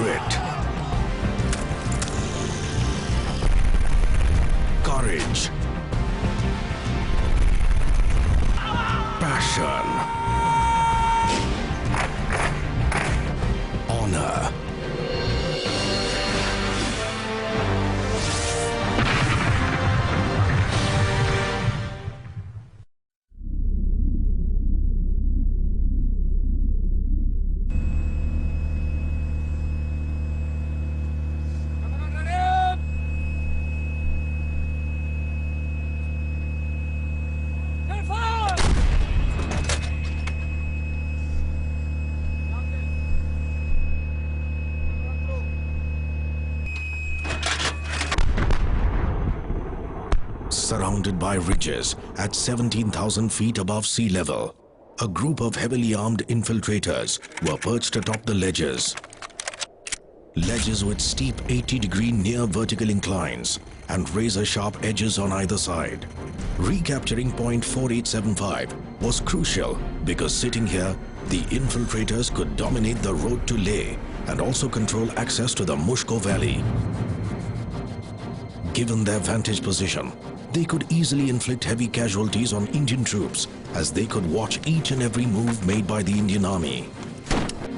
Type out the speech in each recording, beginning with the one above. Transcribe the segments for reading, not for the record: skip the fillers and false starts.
Grit, courage, passion, honor. Surrounded by ridges at 17,000 feet above sea level, a group of heavily armed infiltrators were perched atop the ledges. Ledges with steep 80-degree near vertical inclines and razor-sharp edges on either side. Recapturing point 4875 was crucial because sitting here, the infiltrators could dominate the road to Leh and also control access to the Mushko Valley. Given their vantage position, they could easily inflict heavy casualties on Indian troops as they could watch each and every move made by the Indian Army.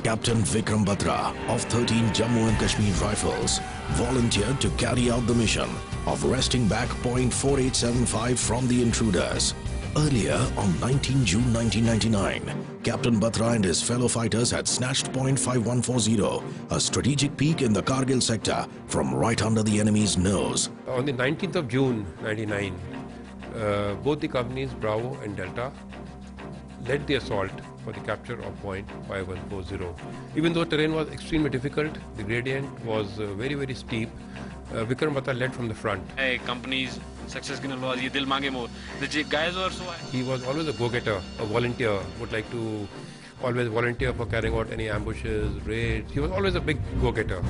Captain Vikram Btra of 13 Jammu and Kashmir Rifles volunteered to carry out the mission of wresting back point 4875 from the intruders. Earlier, on 19 June 1999, Captain Batra and his fellow fighters had snatched point 5140, a strategic peak in the Kargil sector, from right under the enemy's nose. On the 19th of June 1999, both the companies Bravo and Delta led the assault for the capture of point 5140. Even though terrain was extremely difficult, the gradient was very, very steep. Vikram Batra led from the front. Hey, companies success ke nalwa ye dil mange more. The guys also. He was always a go-getter, a volunteer. Would like to always volunteer for carrying out any ambushes, raids. He was always a big go-getter.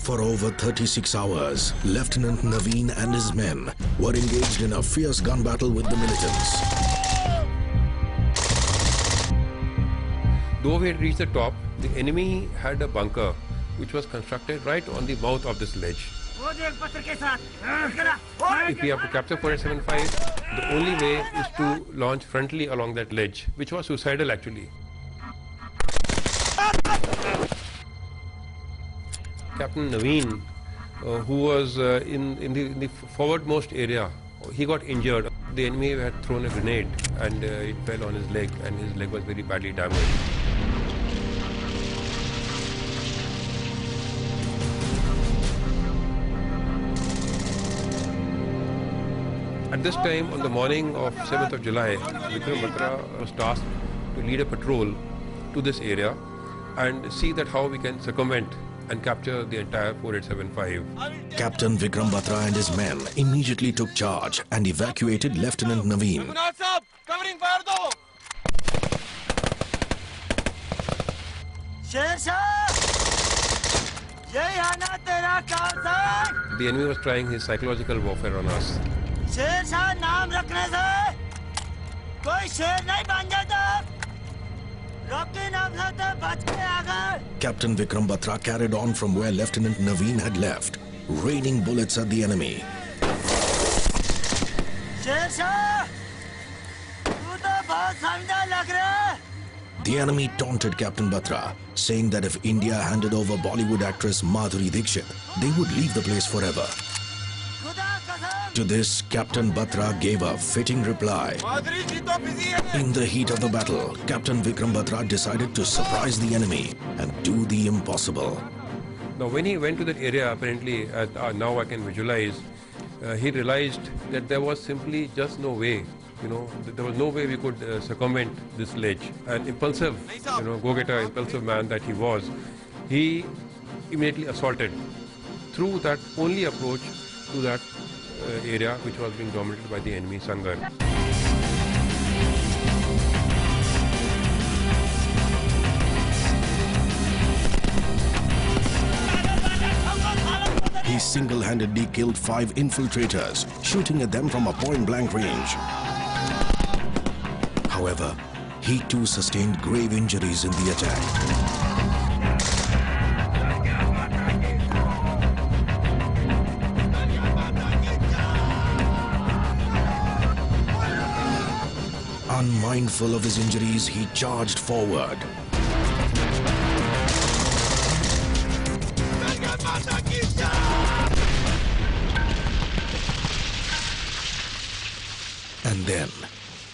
For over 36 hours, Lieutenant Naveen and his men were engaged in a fierce gun battle with the militants. Though we had reached the top, the enemy had a bunker which was constructed right on the mouth of this ledge. If we have to capture 475, the only way is to launch frontally along that ledge, which was suicidal actually. Captain Naveen, who was in the forwardmost area, he got injured. The enemy had thrown a grenade and it fell on his leg, and his leg was very badly damaged. At this time, on the morning of 7th of July, Vikram Btra was tasked to lead a patrol to this area and see that how we can circumvent and capture the entire 4875. Captain Vikram Btra and his men immediately took charge and evacuated Lieutenant Naveen. The enemy was trying his psychological warfare on us. Captain Vikram Btra carried on from where Lieutenant Naveen had left, raining bullets at the enemy. The enemy taunted Captain Batra, saying that if India handed over Bollywood actress Madhuri Dixit, they would leave the place forever. To this, Captain Batra gave a fitting reply. In the heat of the battle, Captain Vikram Btra decided to surprise the enemy and do the impossible. Now, when he went to that area, apparently, now I can visualize, he realized that there was simply just no way. There was no way we could circumvent this ledge. An impulsive, go-getter, impulsive man that he was, he immediately assaulted through that only approach to that area which was being dominated by the enemy sun gun. He single-handedly killed 5 infiltrators, shooting at them from a point-blank range. However, he too sustained grave injuries in the attack. Unmindful of his injuries, he charged forward. And then,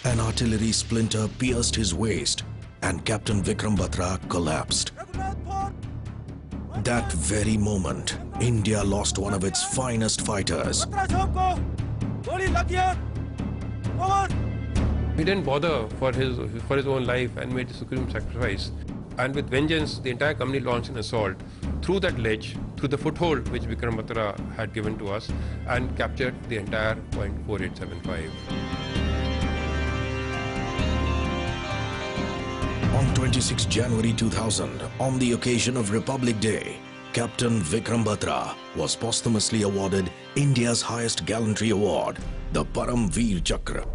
an artillery splinter pierced his waist and Captain Vikram Btra collapsed. That very moment, India lost one of its finest fighters. He didn't bother for his own life and made the supreme sacrifice. And with vengeance, the entire company launched an assault through that ledge, through the foothold which Vikram Btra had given to us, and captured the entire point 4875. On 26 January 2000, on the occasion of Republic Day, Captain Vikram Btra was posthumously awarded India's highest gallantry award, the Param Veer Chakra.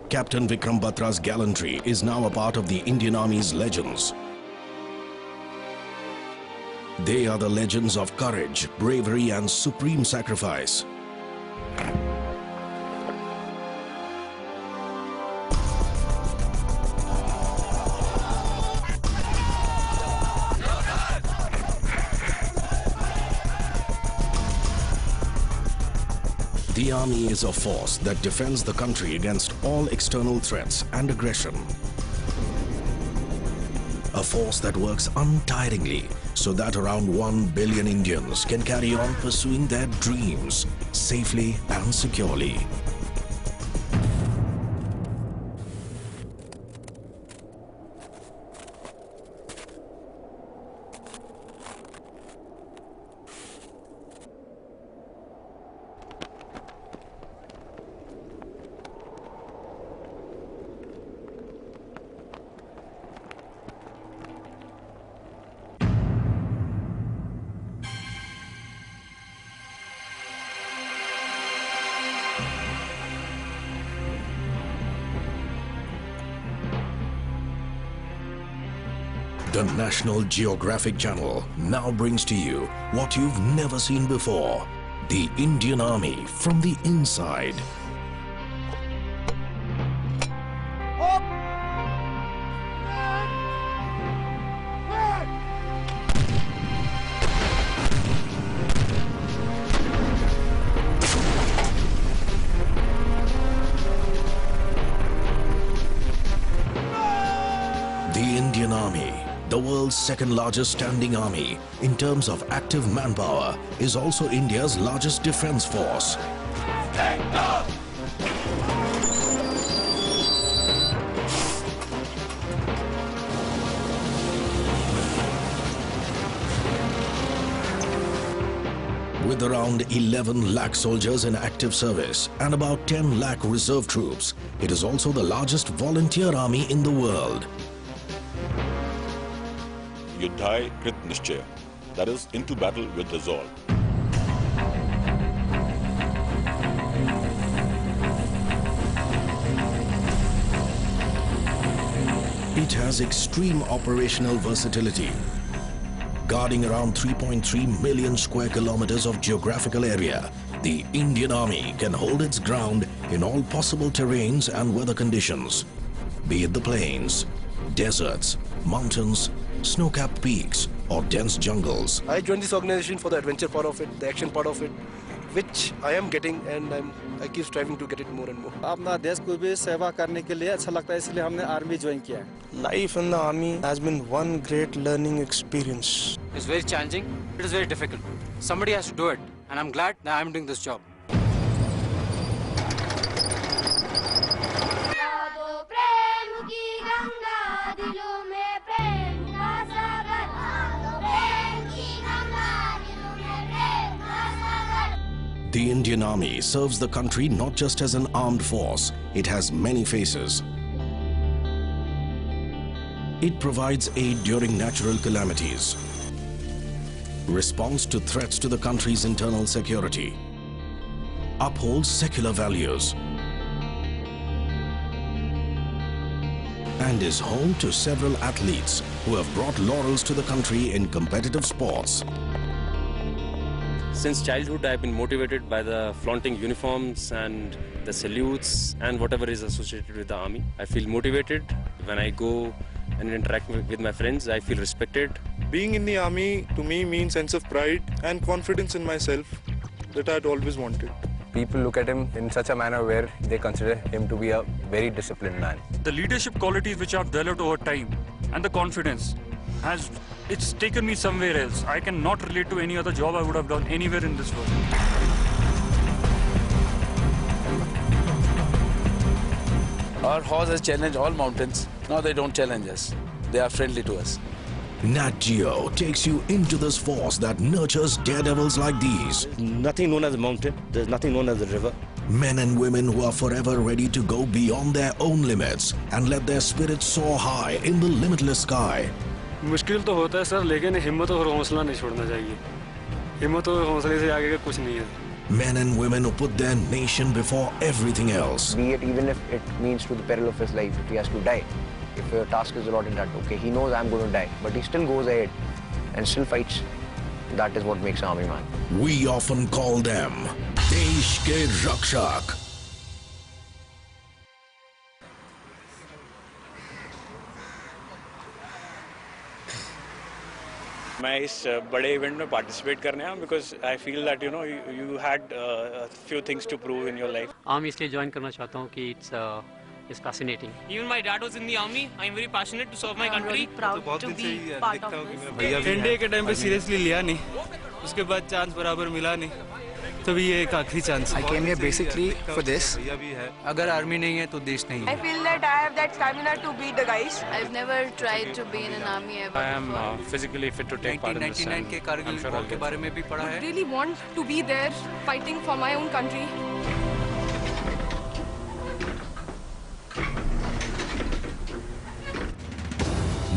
Captain Vikram Batra's gallantry is now a part of the Indian Army's legends. They are the legends of courage, bravery, and supreme sacrifice. The army is a force that defends the country against all external threats and aggression. A force that works untiringly so that around 1 billion Indians can carry on pursuing their dreams safely and securely. The National Geographic Channel now brings to you what you've never seen before: the Indian Army from the inside. The Indian Army, the world's second largest standing army in terms of active manpower, is also India's largest defense force. With around 11 lakh soldiers in active service and about 10 lakh reserve troops, it is also the largest volunteer army in the world. Yuddhai Krit Nishchaya, that is, into battle with resolve. It has extreme operational versatility. Guarding around 3.3 million square kilometers of geographical area, the Indian Army can hold its ground in all possible terrains and weather conditions, be it the plains, deserts, mountains, snow-capped peaks, or dense jungles. I joined this organization for the adventure part of it, the action part of it, which I am getting, and I keep striving to get it more and more. अपना देश को भी सेवा करने के लिए अच्छा लगता है, इसलिए हमने आर्मी ज्वाइन किया है. Life in the army has been one great learning experience. It's very challenging. It is very difficult. Somebody has to do it, and I'm glad that I'm doing this job. The Indian Indian Army serves the country not just as an armed force, it has many faces. It provides aid during natural calamities, responds to threats to the country's internal security, upholds secular values, and is home to several athletes who have brought laurels to the country in competitive sports. Since childhood, I've been motivated by the flaunting uniforms and the salutes and whatever is associated with the army. I feel motivated when I go and interact with my friends. I feel respected. Being in the army to me means sense of pride and confidence in myself that I'd always wanted. People look at him in such a manner where they consider him to be a very disciplined man. The leadership qualities which I've developed over time and the confidence it's taken me somewhere else. I cannot relate to any other job I would have done anywhere in this world. Our horse has challenged all mountains. Now they don't challenge us. They are friendly to us. NGeo takes you into this force that nurtures daredevils like these. Nothing known as a mountain. There's nothing known as a river. Men and women who are forever ready to go beyond their own limits and let their spirits soar high in the limitless sky. मुश्किल तो होता है sir, लेकिन हिम्मत और हौसला नहीं छोड़ना चाहिए. हिम्मत और हौसले से आगे का कुछ नहीं है. Men and women who put their nation before everything else. Be it even if it means to the peril of his life, if he has to die. If a task is allotted that, okay, he knows I'm going to die, but he still goes ahead and still fights. That is what makes an army man. We often call them Desh Ke Rakshak. मैं इस बड़े event में participate करने आया because I feel that you had a few things to prove in your life. Army इसलिए join करना चाहता हूँ कि it's fascinating. Even my dad was in the army. I am very passionate to serve my country. I'm really proud to be part of this. NGeo के time पे seriously लिया नहीं, उसके बाद चांस बराबर मिला नहीं, तभी ये एक आखिरी chance. I came here basically for this. अगर आर्मी नहीं है तो देश नहीं है. I feel that I have that stamina to beat the guys. I've never tried to be in an army ever. I am physically fit to take part in this. 1999 के Kargil war के बारे में भी पढ़ा है. I really want to be there fighting for my own country.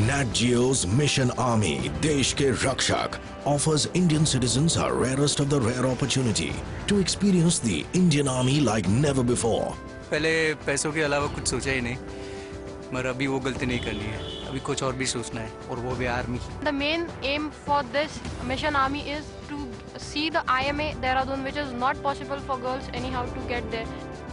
NatGeo's Mission Army, Desh Ke Rakshak, offers Indian citizens a rarest of the rare opportunity to experience the Indian Army like never before. पहले पैसों के अलावा कुछ सोचा ही नहीं, मगर अभी वो गलती नहीं करनी है. अभी कुछ और भी सोचना है, और वो भी army. The main aim for this Mission Army is to see the IMA Dehradun, which is not possible for girls anyhow to get there.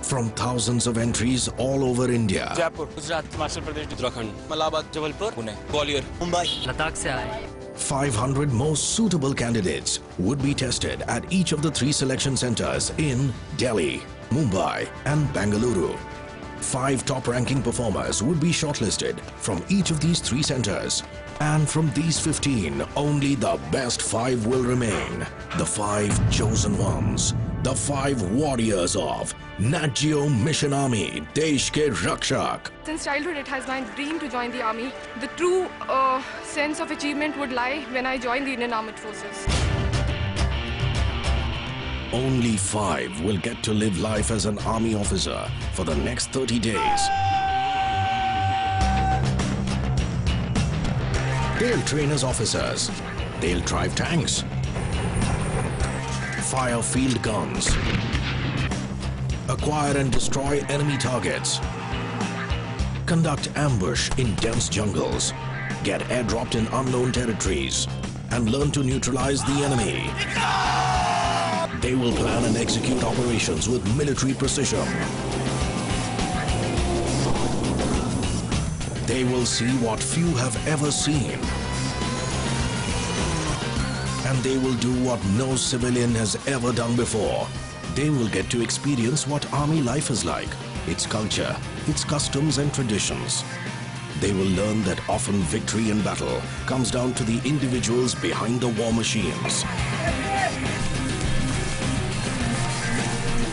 From thousands of entries all over India, Jaipur, Gujarat, Himachal Pradesh, Uttarakhand, Malabar, Jabalpur, Pune, Gwalior, Mumbai, Ladakh से आए. 500 most suitable candidates would be tested at each of the 3 selection centers in Delhi, Mumbai and Bengaluru. 5 top-ranking performers would be shortlisted from each of these 3 centers. And from these 15, only the best 5 will remain. The 5 chosen ones. The 5 warriors of NatGeo Mission Army, Desh Ke Rakshak. Since childhood, it has my dream to join the army. The true sense of achievement would lie when I join the Indian Armed Forces. Only 5 will get to live life as an army officer for the next 30 days. They'll train as officers. They'll drive tanks, fire field guns, acquire and destroy enemy targets, conduct ambush in dense jungles, get airdropped in unknown territories, and learn to neutralize the enemy. They will plan and execute operations with military precision. They will see what few have ever seen. And they will do what no civilian has ever done before. They will get to experience what army life is like, its culture, its customs and traditions. They will learn that often victory in battle comes down to the individuals behind the war machines.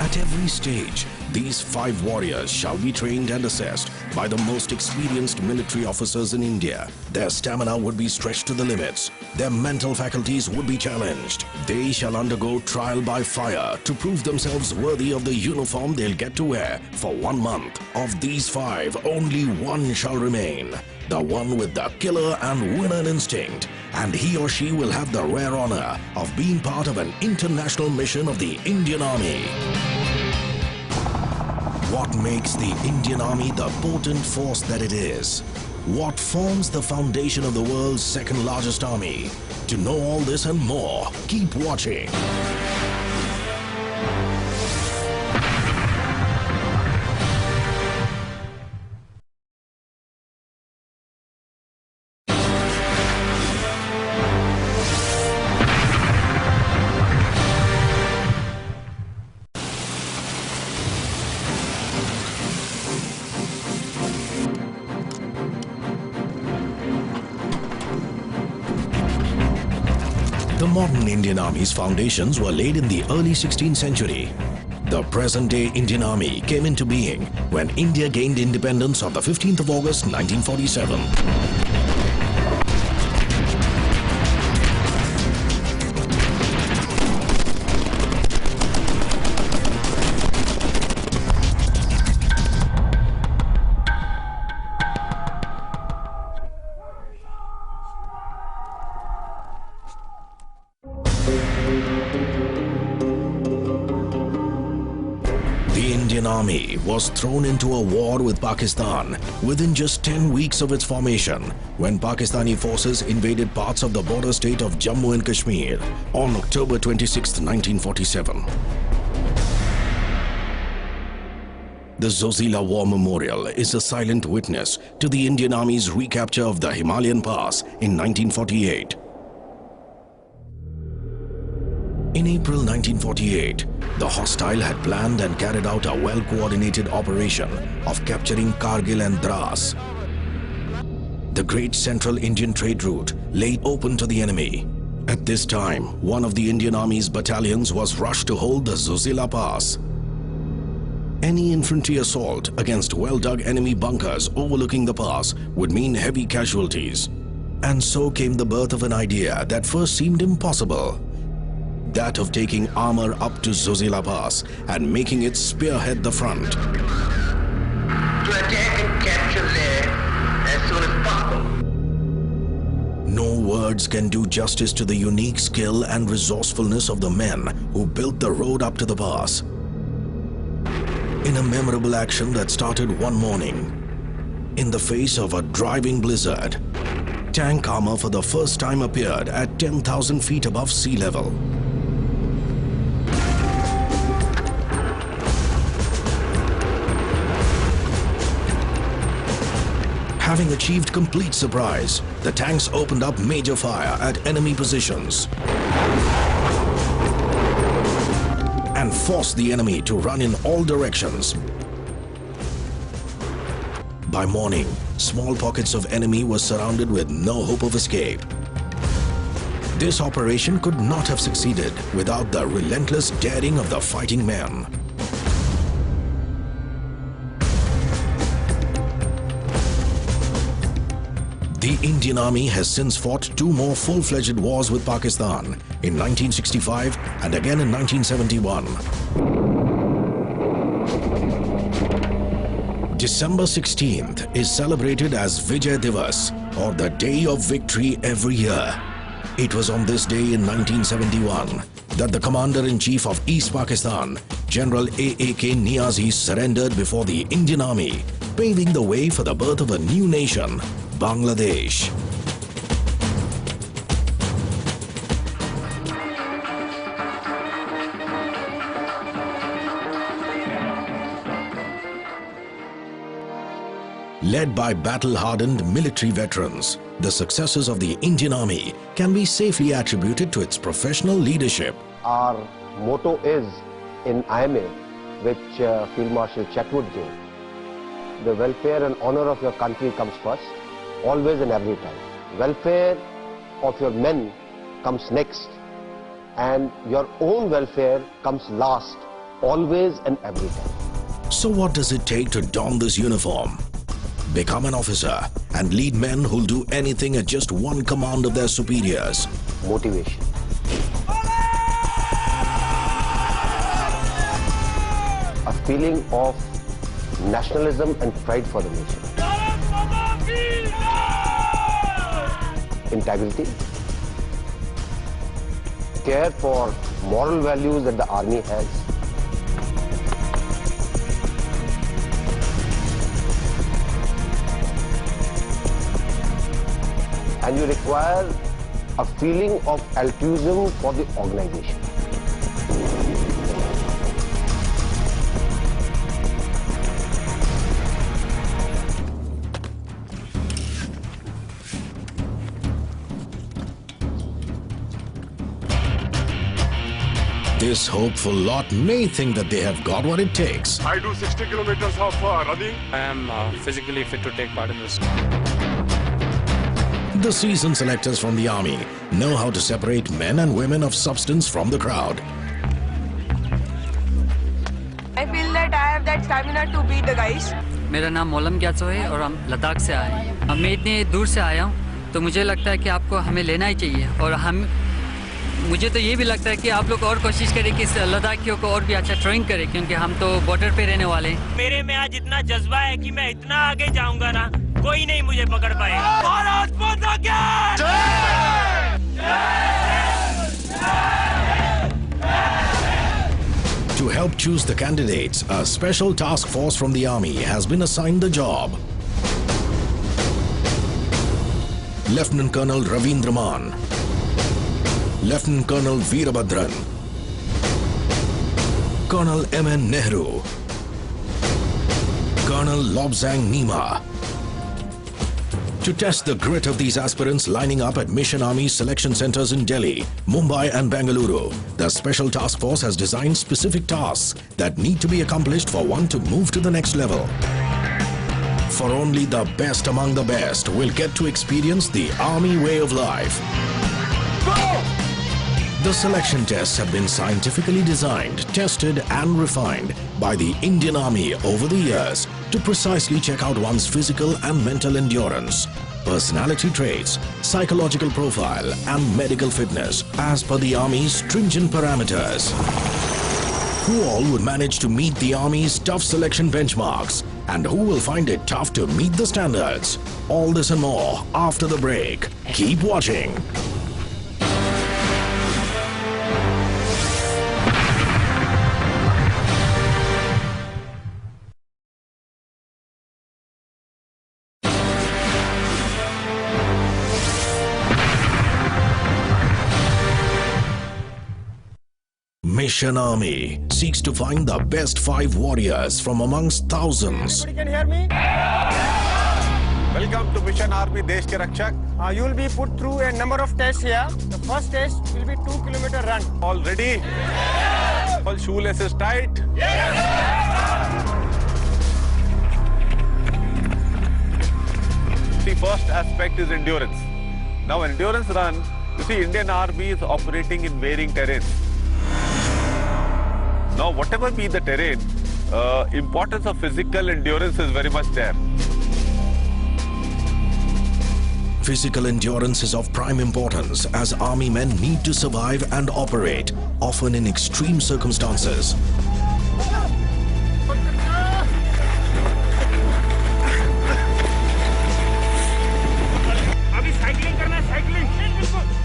At At every stage, these 5 warriors shall be trained and assessed by the most experienced military officers in India. Their stamina would be stretched to the limits. Their mental faculties would be challenged. They shall undergo trial by fire to prove themselves worthy of the uniform they'll get to wear for 1 month. Of these 5, only one shall remain. The one with the killer and winner instinct. And he or she will have the rare honor of being part of an international mission of the Indian Army. What makes the Indian Army the potent force that it is? What forms the foundation of the world's second largest army? To know all this and more, keep watching. The modern Indian Army's foundations were laid in the early 16th century. The present-day Indian Army came into being when India gained independence on the 15th of August 1947. The Indian Army was thrown into a war with Pakistan within just 10 weeks of its formation when Pakistani forces invaded parts of the border state of Jammu and Kashmir on October 26, 1947. The Zozila War Memorial is a silent witness to the Indian Army's recapture of the Himalayan Pass in 1948. In April 1948, the hostile had planned and carried out a well-coordinated operation of capturing Kargil and Dras. The great central Indian trade route lay open to the enemy. At this time, one of the Indian Army's battalions was rushed to hold the Zozila Pass. Any infantry assault against well-dug enemy bunkers overlooking the pass would mean heavy casualties. And so came the birth of an idea that first seemed impossible. That of taking armor up to Zozila Pass and making it spearhead the front. To attack and capture there as soon as possible. No words can do justice to the unique skill and resourcefulness of the men who built the road up to the pass. In a memorable action that started one morning, in the face of a driving blizzard, tank armor for the first time appeared at 10,000 feet above sea level. Having achieved complete surprise, the tanks opened up major fire at enemy positions and forced the enemy to run in all directions. By morning, small pockets of enemy were surrounded with no hope of escape. This operation could not have succeeded without the relentless daring of the fighting men. The Indian Army has since fought 2 more full-fledged wars with Pakistan in 1965 and again in 1971. December 16th is celebrated as Vijay Divas, or the Day of Victory, every year. It was on this day in 1971 that the Commander-in-Chief of East Pakistan, General A.A.K. Niazi, surrendered before the Indian Army, paving the way for the birth of a new nation, Bangladesh. Led by battle-hardened military veterans, the successes of the Indian Army can be safely attributed to its professional leadership. Our motto is in IMA, which Field Marshal Chatwood gave, the welfare and honor of your country comes first, always and every time. Welfare of your men comes next, and your own welfare comes last always and every time. So what does it take to don this uniform? Become an officer and lead men who'll do anything at just one command of their superiors. Motivation. A feeling of nationalism and pride for the nation. Integrity. Care for moral values that the army has. And you require a feeling of altruism for the organization. This hopeful lot may think that they have got what it takes. I do 60 kilometers of running. I am physically fit to take part in this. The seasoned selectors from the army know how to separate men and women of substance from the crowd. I feel that I have that stamina to beat the guys. मेरा नाम मोलम ग्याचो है और हम लद्दाख से आए हैं। मैं इतने दूर से आया हूँ तो मुझे लगता है कि आपको हमें लेना ही चाहिए और मुझे तो ये भी लगता है कि आप लोग और कोशिश करें कि लद्दाखियों को और भी अच्छा ट्रेन करें क्योंकि हम तो बॉर्डर पे रहने वाले हैं। मेरे में आज इतना जज्बा है कि मैं इतना आगे जाऊंगा ना कोई नहीं मुझे पकड़ पाएगा। भारत माता की जय! To help choose the candidates, a special task force from the army has been assigned the job. Lieutenant Colonel Ravindra Man, Lieutenant Colonel Veerabhadran, Colonel M.N. Nehru, Colonel Lobsang Nima. To test the grit of these aspirants lining up at Mission Army selection centers in Delhi, Mumbai and Bengaluru, the Special Task Force has designed specific tasks that need to be accomplished for one to move to the next level. For only the best among the best will get to experience the Army way of life. Go! The selection tests have been scientifically designed, tested and refined by the Indian Army over the years to precisely check out one's physical and mental endurance, personality traits, psychological profile and medical fitness as per the Army's stringent parameters. Who all would manage to meet the Army's tough selection benchmarks and who will find it tough to meet the standards? All this and more after the break. Keep watching. Mission Army seeks to find the best 5 warriors from amongst thousands. Everybody can hear me? Welcome to Mission Army Desh Ke Rakshak. You will be put through a number of tests here. The first test will be 2-kilometer run. All ready? Yes. All shoelaces tight? Yes. The first aspect is endurance. Now endurance run, you see Indian Army is operating in varying terrains. Now, whatever be the terrain, importance of physical endurance is very much there. Physical endurance is of prime importance as army men need to survive and operate, often in extreme circumstances.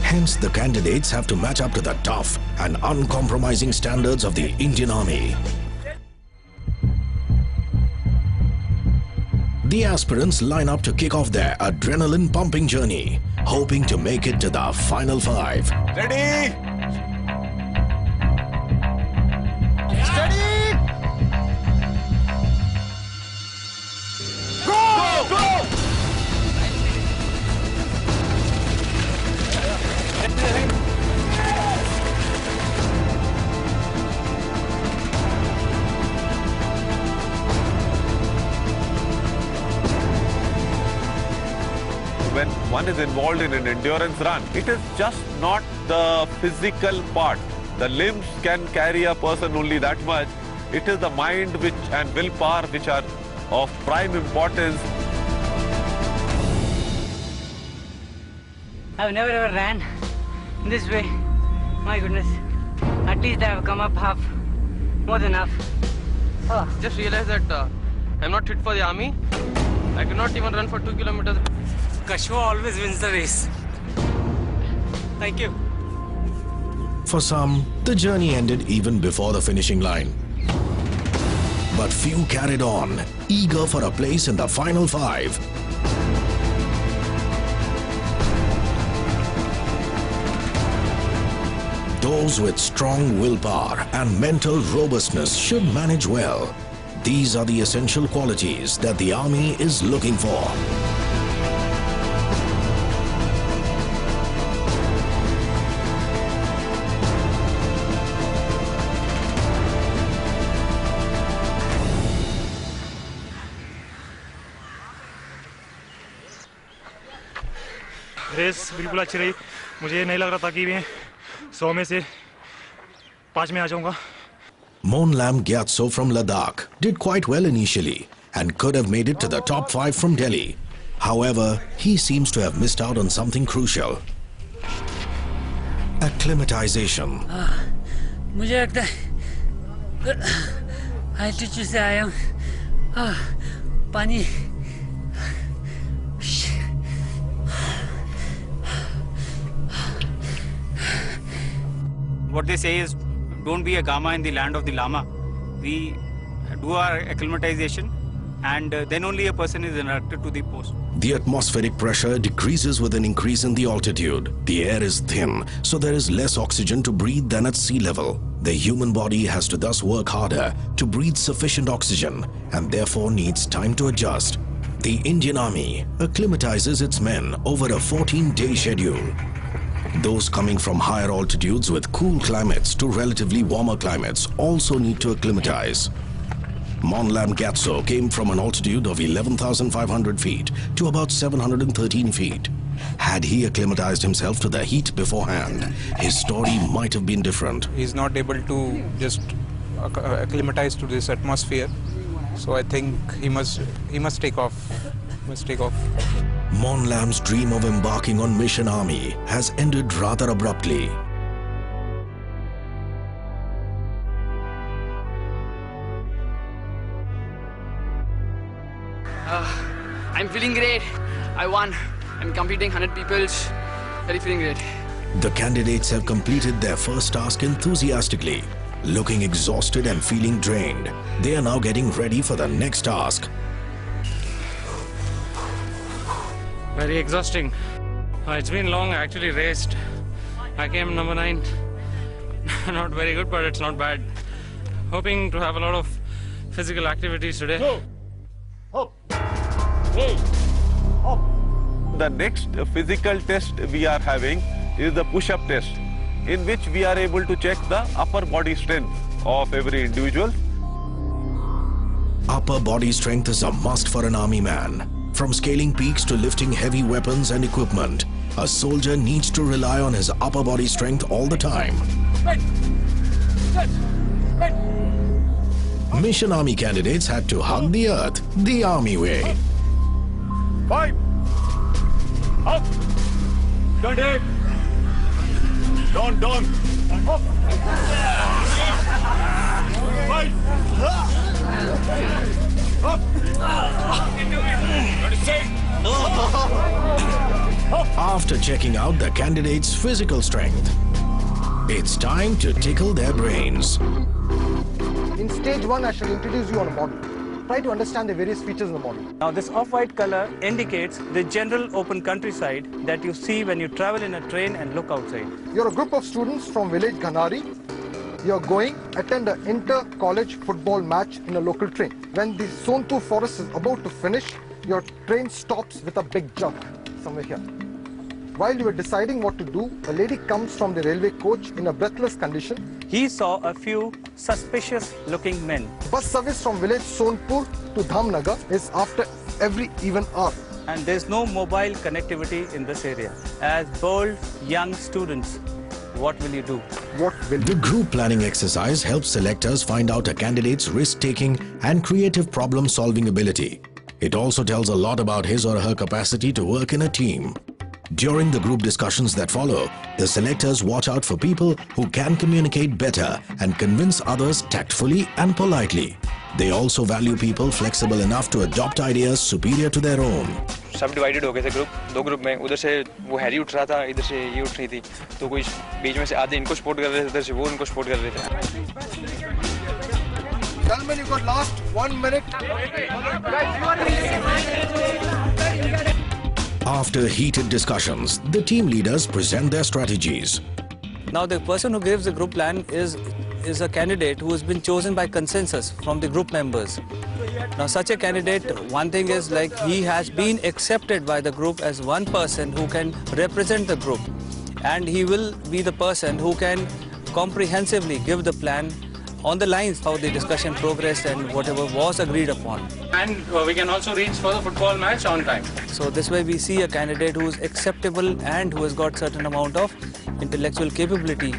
Hence, the candidates have to match up to the tough and uncompromising standards of the Indian Army. The aspirants line up to kick off their adrenaline-pumping journey, hoping to make it to the final 5. Ready? Steady! Go! Go! When one is involved in an endurance run, it is just not the physical part. The limbs can carry a person only that much, it is the mind and willpower which are of prime importance. I've never ever ran this way. My goodness. At least I have come up half. More than half. Just realized that I'm not fit for the army. I cannot even run for 2 kilometers. Kashwa always wins the race. Thank you. For some, the journey ended even before the finishing line. But few carried on, eager for a place in the final 5. Those with strong willpower and mental robustness should manage well. These are the essential qualities that the army is looking for. Race बिल्कुल अच्छी रही मुझे नहीं लग रहा था कि मैं 100 में से 5 में आ जाऊंगा Monlam Gyatso from Ladakh did quite well initially and could have made it to the top 5 from Delhi. However, he seems to have missed out on something crucial. Acclimatization. मुझे लगता है altitude से आया हूँ पानी What they say is, don't be a Gama in the land of the Lama. We do our acclimatization and then only a person is inducted to the post. The atmospheric pressure decreases with an increase in the altitude. The air is thin, so there is less oxygen to breathe than at sea level. The human body has to thus work harder to breathe sufficient oxygen and therefore needs time to adjust. The Indian Army acclimatizes its men over a 14-day schedule. Those coming from higher altitudes with cool climates to relatively warmer climates also need to acclimatize. Monlam Gyatso came from an altitude of 11,500 feet to about 713 feet. Had he acclimatized himself to the heat beforehand, his story might have been different. He's not able to just acclimatize to this atmosphere, so I think he must take off. Monlam's dream of embarking on Mission Army has ended rather abruptly. I'm feeling great. I won. I'm completing 100 people's. Very feeling great. The candidates have completed their first task enthusiastically. Looking exhausted and feeling drained, they are now getting ready for the next task. Very exhausting. It's been long. I actually raced. I came number 9. Not very good, but it's not bad. Hoping to have a lot of physical activities today. Go. Up. Hey. Up. The next physical test we are having is the push-up test, in which we are able to check the upper body strength of every individual. Upper body strength is a must for an army man. From scaling peaks to lifting heavy weapons and equipment, a soldier needs to rely on his upper body strength all the time. Mission Army candidates had to hug the earth the army way. 5. Up. Turn it. Down. Up. 5. Up. After checking out the candidates' physical strength, it's time to tickle their brains. In stage 1, I shall introduce you on a model. Try to understand the various features in the model. Now this off-white color indicates the general open countryside that you see when you travel in a train and look outside. You're a group of students from village Ghanari. You're going attend an inter-college football match in a local train. When the Sonpur forest is about to finish, your train stops with a big jump somewhere here. While you were deciding what to do, a lady comes from the railway coach in a breathless condition. He saw a few suspicious-looking men. Bus service from village Sonpur to Dhamnagar is after every even hour. And there's no mobile connectivity in this area. As bold young students, what will you do? The group planning exercise helps selectors find out a candidate's risk-taking and creative problem-solving ability. It also tells a lot about his or her capacity to work in a team. During the group discussions that follow, the selectors watch out for people who can communicate better and convince others tactfully and politely. They also value people flexible enough to adopt ideas superior to their own. सब divided हो गए थे group, दो group में. उधर से वो Harry उठ रहा था, इधर से ये उठ रही थी. तो कोई बीच में से आधे इनको सपोर्ट कर रहे थे, इधर से वो इनको सपोर्ट कर रहे थे. Gentlemen, you got last 1 minute. After heated discussions, the team leaders present their strategies. Now the person who gives the group plan is a candidate who has been chosen by consensus from the group members. Now such a candidate, one thing is like he has been accepted by the group as one person who can represent the group, and he will be the person who can comprehensively give the plan on the lines how the discussion progressed and whatever was agreed upon. And we can also reach for the football match on time. So this way we see a candidate who is acceptable and who has got certain amount of intellectual capability.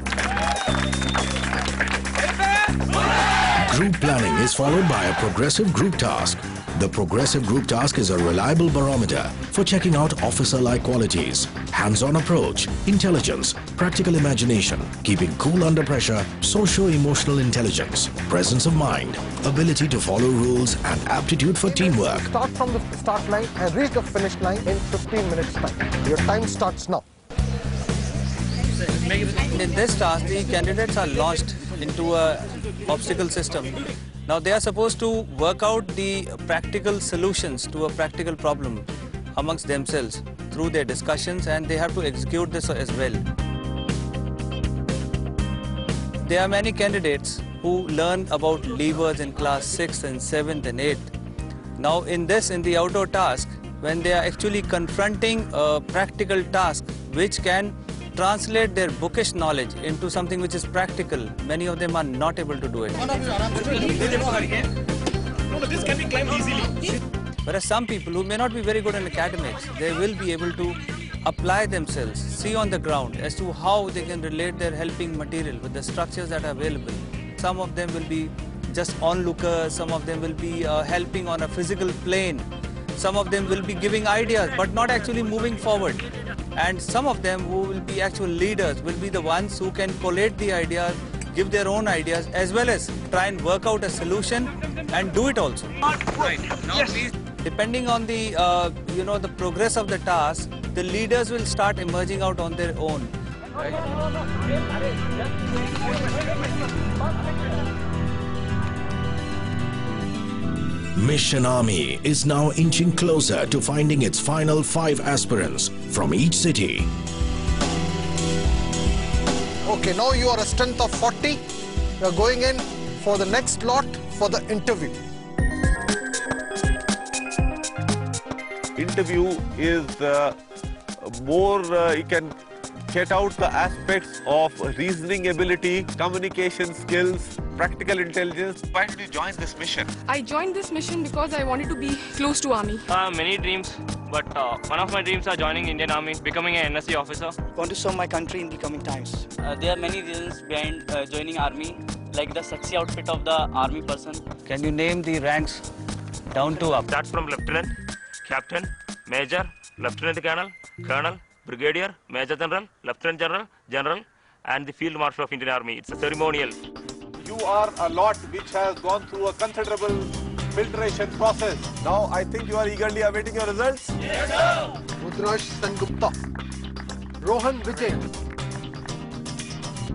Group planning is followed by a progressive group task. The progressive group task is a reliable barometer for checking out officer-like qualities, hands-on approach, intelligence, practical imagination, keeping cool under pressure, socio-emotional intelligence, presence of mind, ability to follow rules and aptitude for teamwork. Start from the start line and reach the finish line in 15 minutes time. Your time starts now. In this task, the candidates are launched into a obstacle system. Now they are supposed to work out the practical solutions to a practical problem amongst themselves through their discussions, and they have to execute this as well. There are many candidates who learn about levers in class 6th and 7th and 8th. Now in the outdoor task, when they are actually confronting a practical task which can translate their bookish knowledge into something which is practical, many of them are not able to do it. This can be climbed easily. Whereas some people who may not be very good in academics, they will be able to apply themselves, see on the ground as to how they can relate their helping material with the structures that are available. Some of them will be just onlookers, some of them will be helping on a physical plane, some of them will be giving ideas but not actually moving forward. And some of them who will be actual leaders will be the ones who can collate the ideas, give their own ideas, as well as try and work out a solution and do it also. Right. Now please. Depending on the the progress of the task, the leaders will start emerging out on their own. Right? Mission Army is now inching closer to finding its final 5 aspirants from each city. Okay, now you are a strength of 40. You are going in for the next lot for the interview. Interview is more, you can get out the aspects of reasoning ability, communication skills, practical intelligence. Why did you join this mission? I joined this mission because I wanted to be close to Army. Many dreams, but one of my dreams are joining Indian Army, becoming an NSC officer. I want to serve my country in the coming times. There are many reasons behind joining Army, like the sexy outfit of the Army person. Can you name the ranks down to up? That's from Lieutenant, Captain, Major, Lieutenant Colonel, Colonel, Brigadier, Major General, Lieutenant General, General, and the Field Marshal of Indian Army. It's a ceremonial. You are a lot which has gone through a considerable filtration process. Now I think you are eagerly awaiting your results. Yes, sir. Rudrash Sengupta, Rohan Vijay,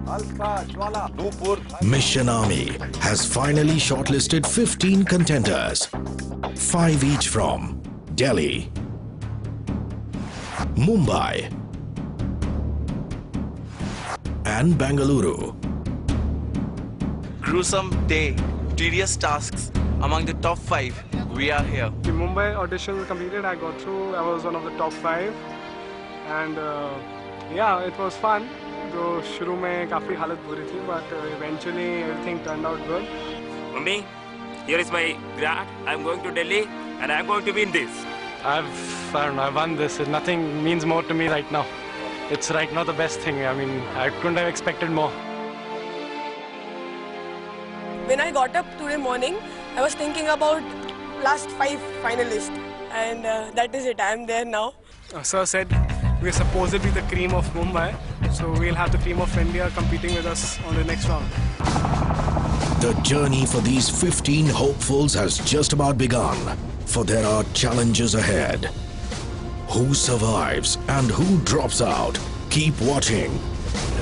Alka Jwala, Nupur. Mission Army has finally shortlisted 15 contenders, 5 each from Delhi, Mumbai and Bengaluru. Gruesome day, tedious tasks. Among the top 5, we are here. The Mumbai audition completed, I got through. I was one of the top 5. And yeah, it was fun. So, shuru mein kafi halat buri thi, but eventually everything turned out good. Mummy, here is my grad. I'm going to Delhi and I'm going to win this. I don't know, I won this. Nothing means more to me right now. it's right now the best thing. I mean, I couldn't have expected more. When I got up today morning, I was thinking about last 5 finalists, and that is it. I am there now. Sir said we're supposedly the cream of Mumbai, so we'll have the cream of India competing with us on the next round. The journey for these 15 hopefuls has just about begun, for there are challenges ahead. Who survives and who drops out? Keep watching.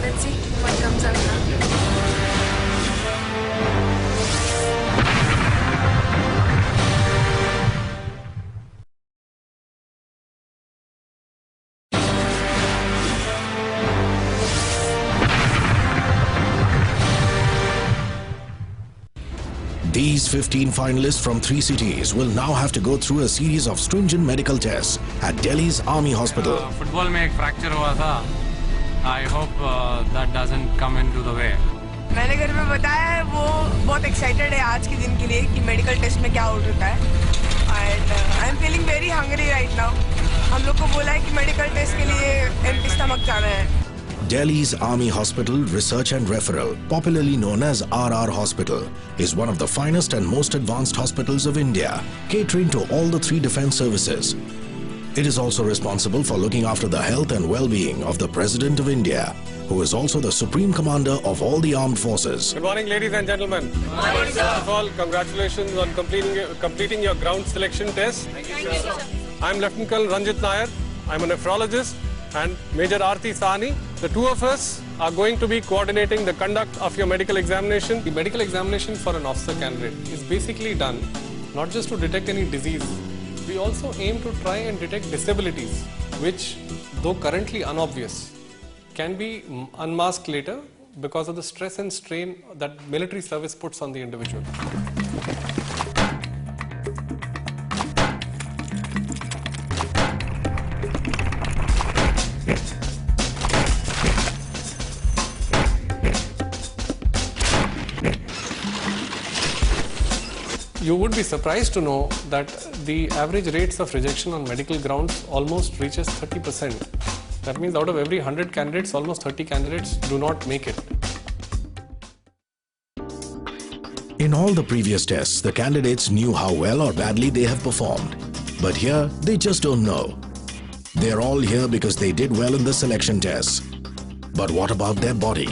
Let's see what comes out now. These 15 finalists from 3 cities will now have to go through a series of stringent medical tests at Delhi's Army Hospital. Football में एक fracture हुआ था. I hope that doesn't come into the way. मैंने घर में बताया है, वो बहुत excited है आज के दिन के लिए कि medical test में क्या out होता है. And I'm feeling very hungry right now. हम लोग को बोला है कि medical test के लिए empty stomach जाना है. Delhi's Army Hospital Research and Referral, popularly known as RR Hospital, is one of the finest and most advanced hospitals of India, catering to all the 3 defense services. It is also responsible for looking after the health and well-being of the President of India, who is also the Supreme Commander of all the armed forces. Good morning, ladies and gentlemen. Good morning, sir. First of all, congratulations on completing your ground selection test. Thank you, sir. I'm Lieutenant Colonel Ranjit Nair. I'm a nephrologist, and Major Aarti Sahni. The 2 of us are going to be coordinating the conduct of your medical examination. The medical examination for an officer candidate is basically done not just to detect any disease. We also aim to try and detect disabilities, which, though currently unobvious, can be unmasked later because of the stress and strain that military service puts on the individual. You would be surprised to know that the average rates of rejection on medical grounds almost reaches 30%. That means out of every 100 candidates, almost 30 candidates do not make it. In all the previous tests, the candidates knew how well or badly they have performed. But here, they just don't know. They're all here because they did well in the selection tests. But what about their body?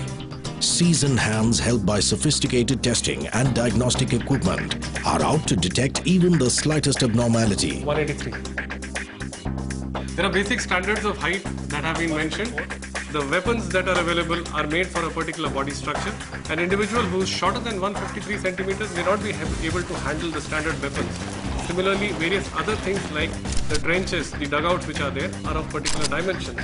Seasoned hands helped by sophisticated testing and diagnostic equipment are out to detect even the slightest abnormality. 183. There are basic standards of height that have been mentioned. The weapons that are available are made for a particular body structure. An individual who is shorter than 153 centimeters may not be able to handle the standard weapons. Similarly, various other things like the trenches, the dugouts which are there, are of particular dimensions.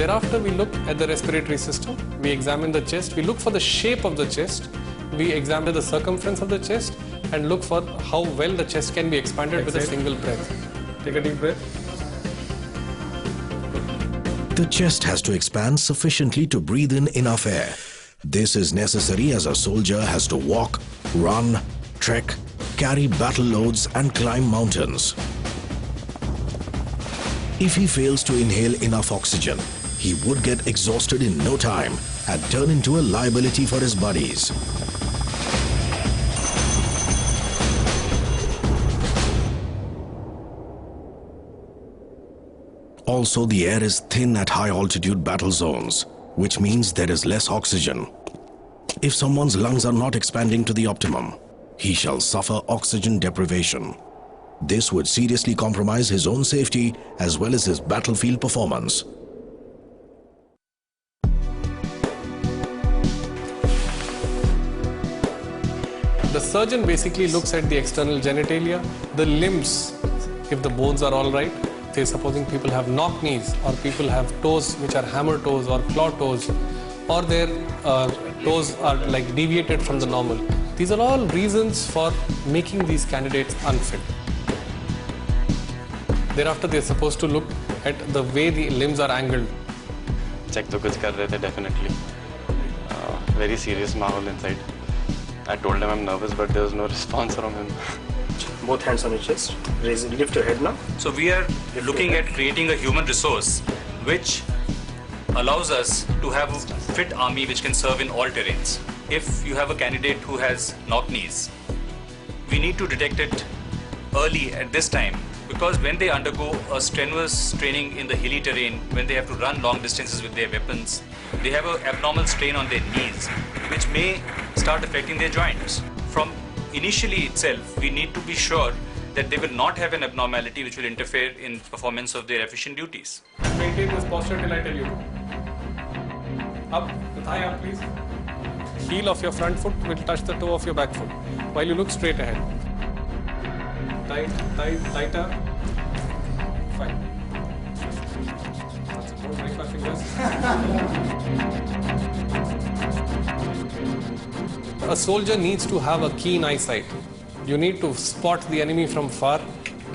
Thereafter, we look at the respiratory system. We examine the chest. We look for the shape of the chest. We examine the circumference of the chest and look for how well the chest can be expanded with a single breath. Take a deep breath. The chest has to expand sufficiently to breathe in enough air. This is necessary as a soldier has to walk, run, trek, carry battle loads and climb mountains. If he fails to inhale enough oxygen, he would get exhausted in no time and turn into a liability for his buddies. Also, the air is thin at high-altitude battle zones, which means there is less oxygen. If someone's lungs are not expanding to the optimum, he shall suffer oxygen deprivation. This would seriously compromise his own safety as well as his battlefield performance. The surgeon basically looks at the external genitalia, the limbs, if the bones are all right. Say supposing people have knock knees, or people have toes which are hammer toes or claw toes, or their toes are like deviated from the normal. These are all reasons for making these candidates unfit. Thereafter, they are supposed to look at the way the limbs are angled. Check to kuch kar rahe the, definitely. Very serious mahal inside. I told him I'm nervous, but there was no response from him. both hands on your chest. Raise, lift your head now. So we are looking at creating a human resource which allows us to have a fit army which can serve in all terrains. If you have a candidate who has knock knees, we need to detect it early at this time, because when they undergo a strenuous training in the hilly terrain, when they have to run long distances with their weapons, they have an abnormal strain on their knees, which may start affecting their joints. From initially itself, we need to be sure that they will not have an abnormality which will interfere in performance of their efficient duties. Maintain this posture till I tell you to. Up, the thigh up please. Heel of your front foot will touch the toe of your back foot while you look straight ahead. Tight, tight, tighter. Fine. Don't break my fingers. A soldier needs to have a keen eyesight. You need to spot the enemy from far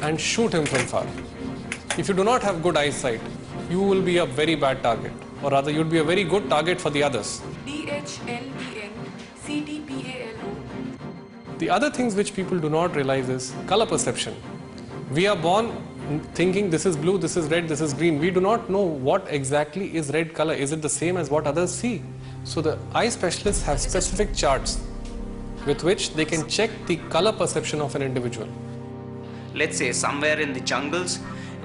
and shoot him from far. If you do not have good eyesight, you will be a very bad target, or rather you'll be a very good target for the others. DHLBNCTPALO. The other things which people do not realize is color perception. We are born thinking this is blue, this is red, this is green. We do not know what exactly is red color. Is it the same as what others see? So the eye specialists have specific charts with which they can check the color perception of an individual. Let's say somewhere in the jungles,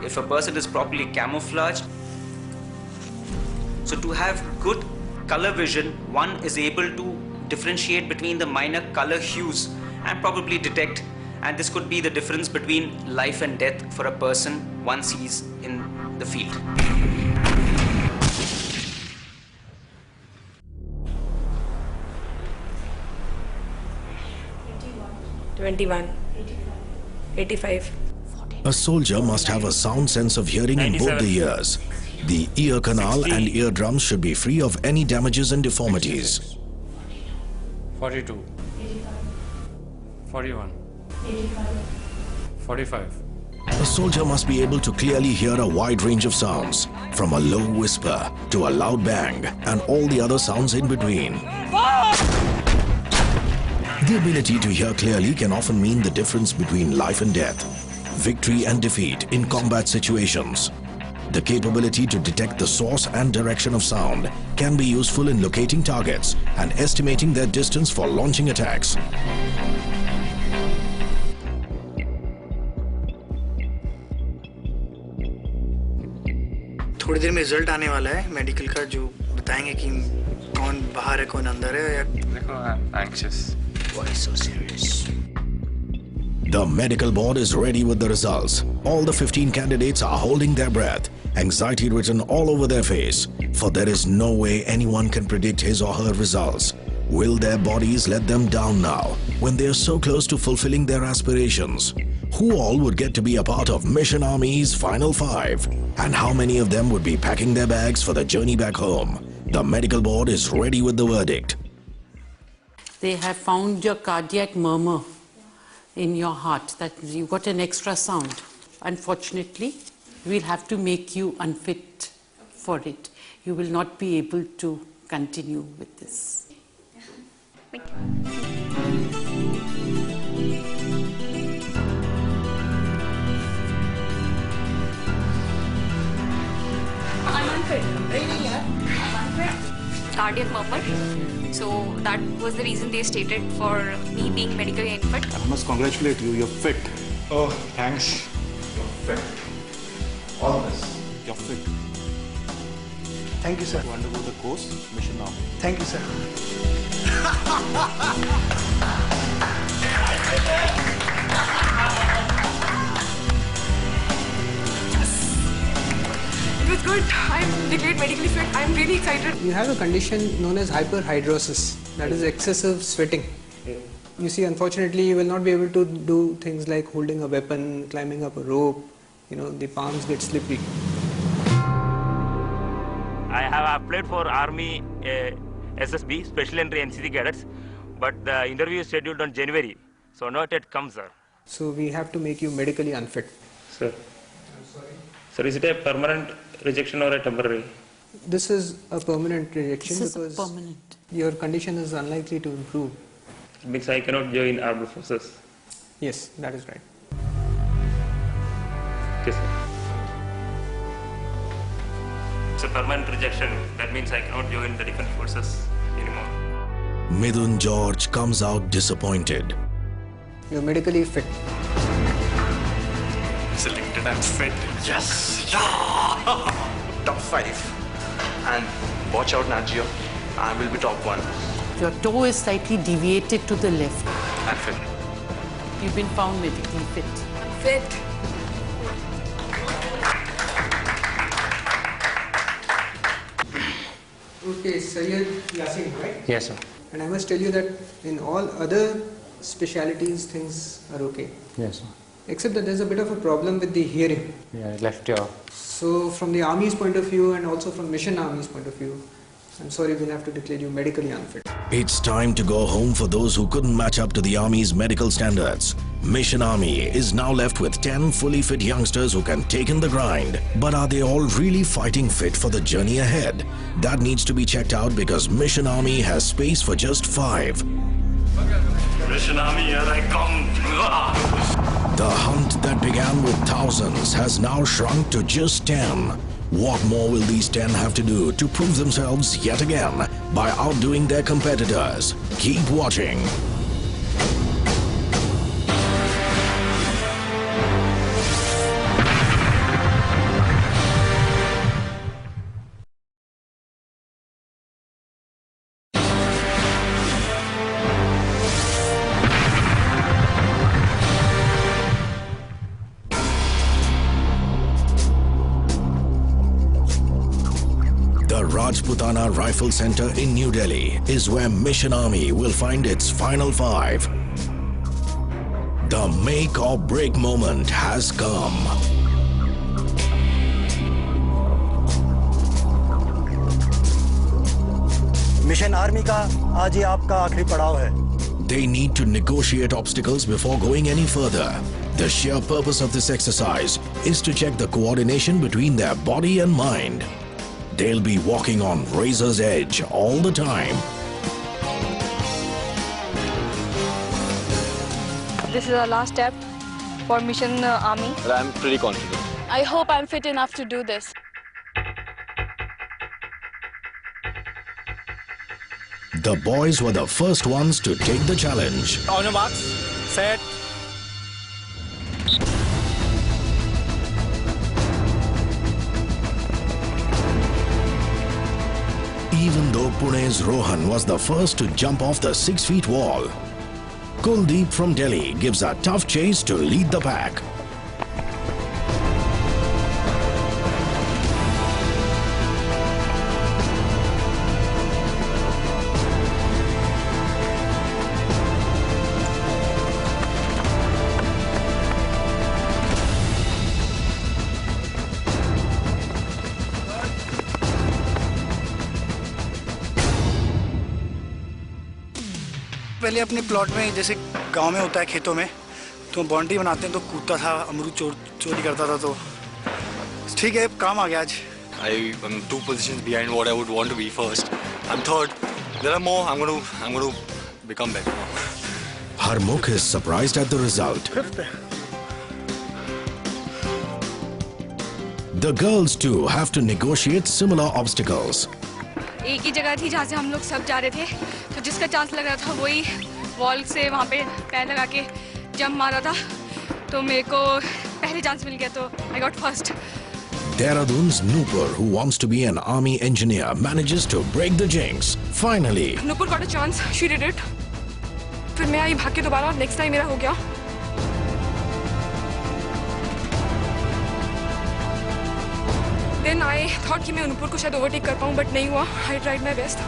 if a person is properly camouflaged, so to have good color vision, one is able to differentiate between the minor color hues and probably detect, and this could be the difference between life and death for a person once he's in the field. 21, 85. A soldier must have a sound sense of hearing in both the ears. The ear canal and eardrums should be free of any damages and deformities. 42. 41. 45. A soldier must be able to clearly hear a wide range of sounds, from a low whisper to a loud bang and all the other sounds in between. The ability to hear clearly can often mean the difference between life and death, victory and defeat in combat situations. The capability to detect the source and direction of sound can be useful in locating targets and estimating their distance for launching attacks. थोड़ी देर में result आने वाला है medical का, जो बताएंगे कि कौन बाहर है कौन अंदर है या देखो I am anxious why so serious. The medical board is ready with the results. All the 15 candidates are holding their breath, anxiety written all over their face, for there is no way anyone can predict his or her results. Will their bodies let them down now, when they are so close to fulfilling their aspirations? Who all would get to be a part of Mission Army's Final 5? And how many of them would be packing their bags for the journey back home? The medical board is ready with the verdict. They have found your cardiac murmur in your heart, that you've got an extra sound. Unfortunately, we'll have to make you unfit for it. You will not be able to continue with this. I'm unfit. I'm unfit. Cardiac murmur. So that was the reason they stated for me being medically unfit. I must congratulate you. You're fit. Oh, thanks. You're fit. All this. You're fit. Thank you, sir. To undergo the course, Mission Army. Thank you, sir. It was good. I'm declared medically fit. I'm really excited. You have a condition known as hyperhidrosis, that is excessive sweating. You see, unfortunately, you will not be able to do things like holding a weapon, climbing up a rope. You know, the palms get slippery. I have applied for Army SSB, Special Entry NCC Cadets, but the interview is scheduled on January, so not yet come, sir. So we have to make you medically unfit. Sir. Sir, is it a permanent rejection or a temporary? This is a permanent rejection This is because permanent. Your condition is unlikely to improve. It means I cannot join armed forces. Yes, that is right. Okay, sir. It's a permanent rejection. That means I cannot join the defense forces anymore. Midun George comes out disappointed. You're medically fit. Selected and fit. Yes! Yeah! Top 5. And watch out, NGeo. I will be top 1. Your toe is slightly deviated to the left. And fit. You've been found medically fit. Fit. Okay, Sayyid Yasin, right? Yes, sir. And I must tell you that in all other specialities, things are okay. Yes, sir. Except that there's a bit of a problem with the hearing. Yeah, left ear. So from the Army's point of view and also from Mission Army's point of view, I'm sorry, we'll have to declare you medically unfit. It's time to go home for those who couldn't match up to the Army's medical standards. Mission Army is now left with 10 fully fit youngsters who can take in the grind. But are they all really fighting fit for the journey ahead? That needs to be checked out because Mission Army has space for just 5. Mission Army, here I come. The hunt that began with thousands has now shrunk to just 10. What more will these 10 have to do to prove themselves yet again by outdoing their competitors? Keep watching. The Rajputana Rifle Center in New Delhi is where Mission Army will find its final 5. The make or break moment has come. Mission army का आज ये आपका आखिरी पड़ाव है. They need to negotiate obstacles before going any further. The sheer purpose of this exercise is to check the coordination between their body and mind. They'll be walking on razor's edge all the time. This is our last step for Mission Army. But I'm pretty confident. I hope I'm fit enough to do this. The boys were the first ones to take the challenge. On your marks, set. Even though Pune's Rohan was the first to jump off the 6-feet wall, Kuldeep from Delhi gives a tough chase to lead the pack. पहले अपने plot में जैसे गांव में होता है खेतों में तो बाउंड्री बनाते हैं तो कूदता था अमरूद चोरी करता था तो ठीक है काम आ गया आज I'm 2 positions behind what I would want to be first. I'm third. There are more. I'm going to become better. Harmukh is surprised at the result. The girls too have to negotiate similar obstacles. एक ही जगह थी जहाँ से हम लोग सब जा रहे थे तो जिसका चांस लग रहा था वही वॉल से वहाँ पे पैर लगा के जंप मारा था तो मेरे को पहले चांस मिल गया तो I got first. Dehradun's Nupur, who wants to be an army engineer, manages to break the jinx. Finally, Nupur got a chance. She did it. फिर मैं आई भाग के दोबारा और नेक्स्ट टाइम मेरा हो गया. Then I thought कि मैं नूपुर को शायद ओवरटेक कर पाऊँ बट नहीं हुआ. I tried my best.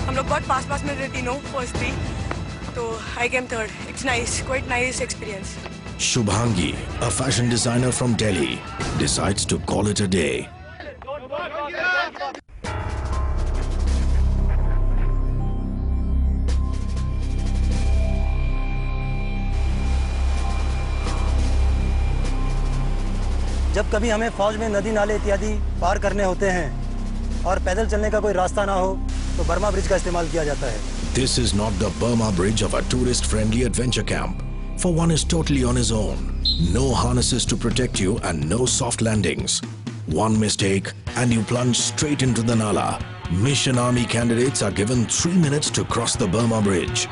हम लोग बहुत पास में थे तीनों फर्स्ट 3 तो I came third. It's nice, quite nice experience. Shubhangi, a fashion designer from Delhi, decides to call it a day. जब कभी हमें फौज में नदी नाले इत्यादि पार करने होते हैं और पैदल चलने का कोई रास्ता ना हो तो बर्मा ब्रिज का इस्तेमाल किया जाता है। This is not the Burma Bridge of a tourist-friendly adventure camp, for one is totally on his own. No harnesses to protect you and no soft landings. One mistake and you plunge straight into the Nala. Mission Army candidates are given 3 minutes to cross the Burma Bridge.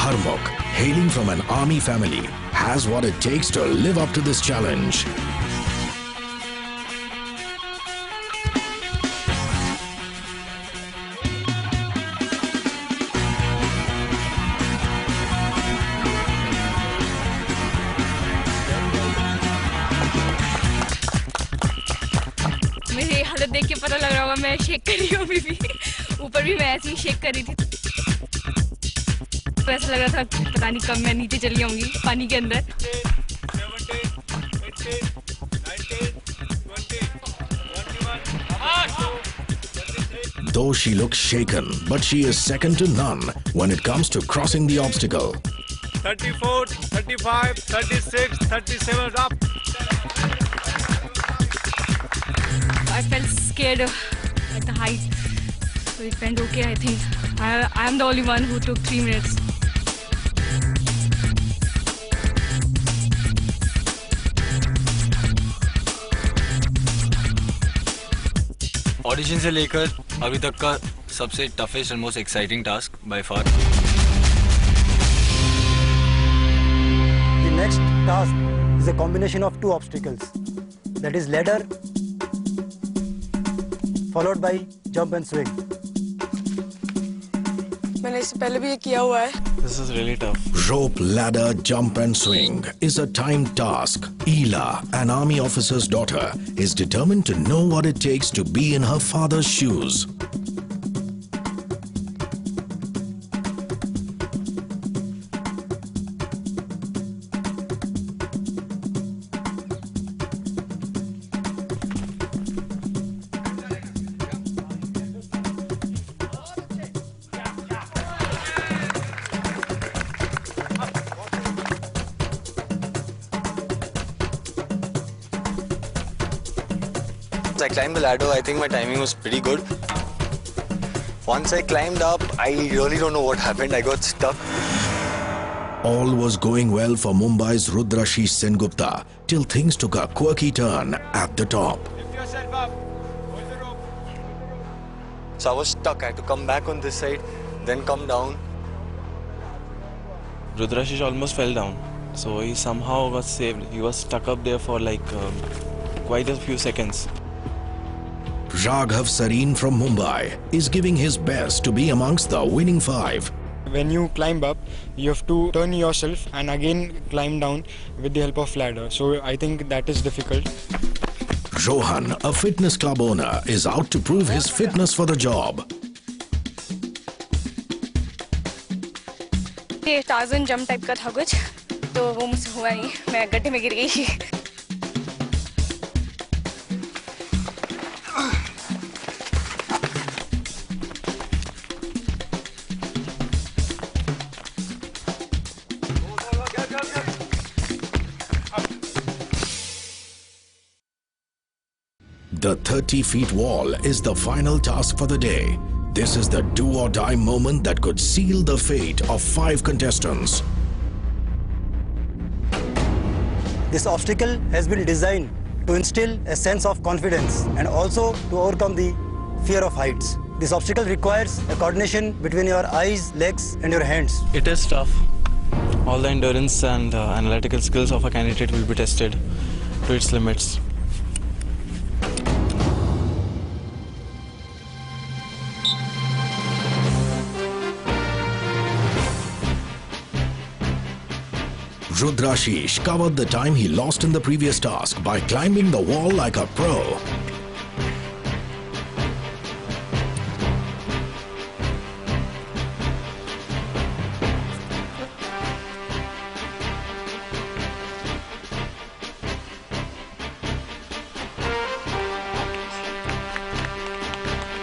Harmukh, hailing from an army family, has what it takes to live up to this challenge. मेरी हालत देख के पता लग रहा होगा मैं shake कर रही हूँ अभी भी। ऊपर भी मैं ऐसे ही शेक कर रही थी। तो ऐसा लग रहा था पता नहीं कब मैं नीचे चली जाऊंगी पानी के अंदर। Though she looks shaken, but she is second to none when it comes to crossing the obstacle. 34, 35, 36, 37, up. I felt scared at the height. So it went okay, I think. I am the only one who took 3 minutes. Audition से लेकर अभी तक का सबसे toughest and most exciting task by far. The next task is a combination of 2 obstacles. That is ladder followed by jump and swing. मैंने इससे पहले भी ये किया हुआ है। This is really tough. Rope, ladder, jump and swing is a timed task. Ela, an army officer's daughter, is determined to know what it takes to be in her father's shoes. I climbed the ladder, I think my timing was pretty good. Once I climbed up, I really don't know what happened. I got stuck. All was going well for Mumbai's Rudrashish Sengupta till things took a quirky turn at the top. So I was stuck. I had to come back on this side, then come down. Rudrashish almost fell down. So he somehow got saved. He was stuck up there for like quite a few seconds. Raghav Sareen from Mumbai is giving his best to be amongst the winning 5. When you climb up, you have to turn yourself and again climb down with the help of ladder. So I think that is difficult. Rohan, a fitness club owner, is out to prove his fitness for the job. ये torsion jump type का था कुछ, तो वो मुझसे हुआ नहीं, मैं गड्ढे में गिर गई। The 30-feet wall is the final task for the day. This is the do-or-die moment that could seal the fate of 5 contestants. This obstacle has been designed to instill a sense of confidence and also to overcome the fear of heights. This obstacle requires a coordination between your eyes, legs and your hands. It is tough. All the endurance and analytical skills of a candidate will be tested to its limits. Rudrashish covered the time he lost in the previous task by climbing the wall like a pro.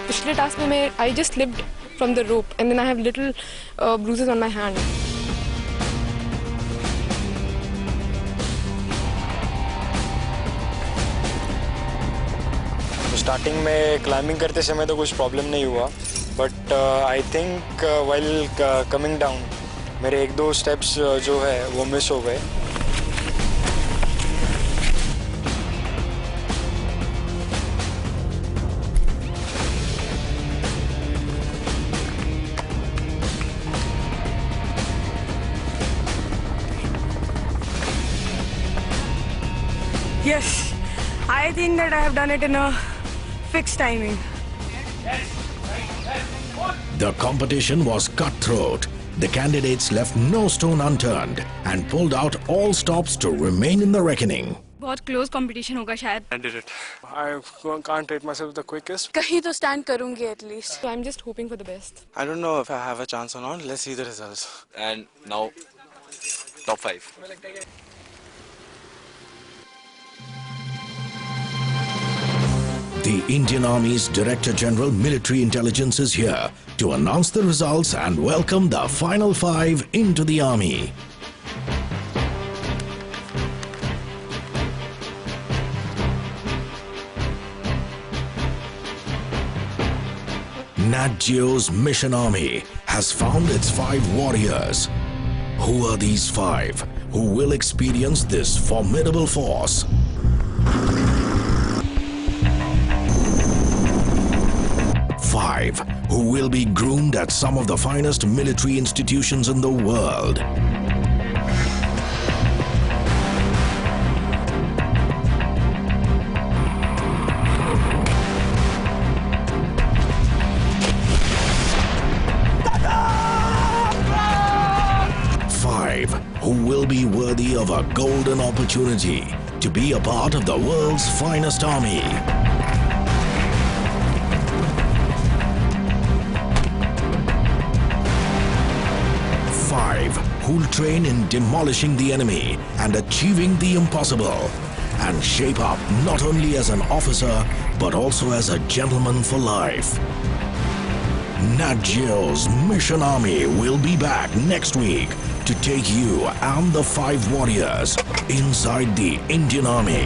पिछले task में I just slipped from the rope and then I have little bruises on my hand. Starting में climbing करते समय तो कुछ problem नहीं हुआ, but I think while coming down मेरे 1-2 स्टेप्स जो है वो मिस हो गए. Yes, I think that I have done it in a fixed timing. The competition was cutthroat. The candidates left no stone unturned and pulled out all stops to remain in the reckoning. बहुत close competition होगा शायद. I did it. I can't rate myself the quickest. कहीं तो stand करूँगी at least. So I'm just hoping for the best. I don't know if I have a chance or not. Let's see the results. And now, top 5. The Indian Army's Director General Military Intelligence is here to announce the results and welcome the final 5 into the Army. NGeo's Mission Army has found its 5 warriors. Who are these 5 who will experience this formidable force? 5 who will be groomed at some of the finest military institutions in the world. 5 who will be worthy of a golden opportunity to be a part of the world's finest army. 5 who'll train in demolishing the enemy and achieving the impossible and shape up not only as an officer but also as a gentleman for life. NGeo's Mission Army will be back next week to take you and the 5 warriors inside the Indian Army.